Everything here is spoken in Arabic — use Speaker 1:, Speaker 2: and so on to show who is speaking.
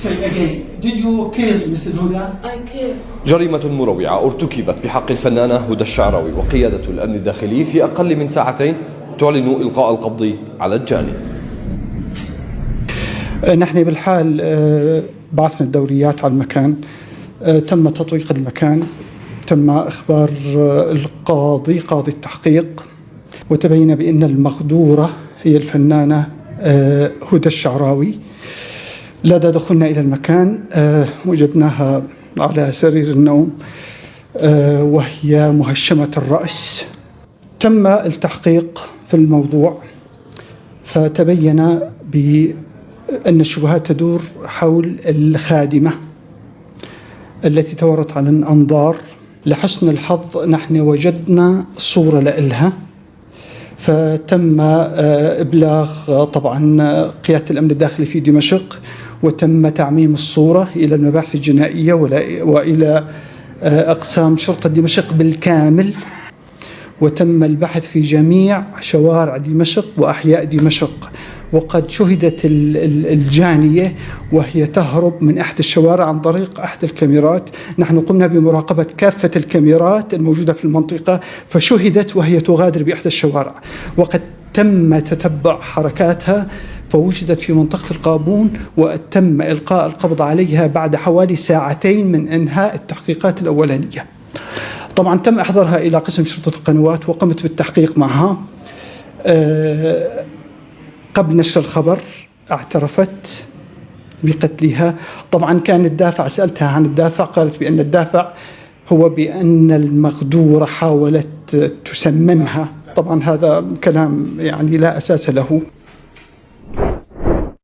Speaker 1: straight again. Did you kill Mrs. Huda?
Speaker 2: I killed.
Speaker 3: جريمة مروعة ارتكبت بحق الفنانة هدى الشعراوي، وقيادة الأمن الداخلي في أقل من ساعتين تعلن إلقاء القبض على الجاني.
Speaker 4: نحن بالحال بعثنا الدوريات على المكان، تم تطويق المكان، تم إخبار القاضي قاضي التحقيق، وتبين بأن المغدورة هي الفنانة هدى الشعراوي. لدى دخولنا إلى المكان وجدناها على سرير النوم وهي مهشمة الرأس. تم التحقيق في الموضوع، فتبين بأن الشبهات تدور حول الخادمة التي تورط عن الأنظار. لحسن الحظ نحن وجدنا صورة لإلها، فتم إبلاغ طبعا قيادة الأمن الداخلي في دمشق، وتم تعميم الصورة إلى المباحث الجنائية وإلى أقسام شرطة دمشق بالكامل، وتم البحث في جميع شوارع دمشق وأحياء دمشق. وقد شهدت الجانية وهي تهرب من أحد الشوارع عن طريق أحد الكاميرات. نحن قمنا بمراقبة كافة الكاميرات الموجودة في المنطقة، فشهدت وهي تغادر بأحد الشوارع، وقد تم تتبع حركاتها فوجدت في منطقة القابون، وتم إلقاء القبض عليها بعد حوالي ساعتين من إنهاء التحقيقات الأولانية. طبعا تم إحضارها إلى قسم شرطة القنوات وقمت بالتحقيق معها. قبل نشر الخبر اعترفت بقتلها. طبعا كان الدافع، سألتها عن الدافع، قالت بأن الدافع هو بأن المغدورة حاولت تسممها. طبعا هذا كلام يعني لا أساس له.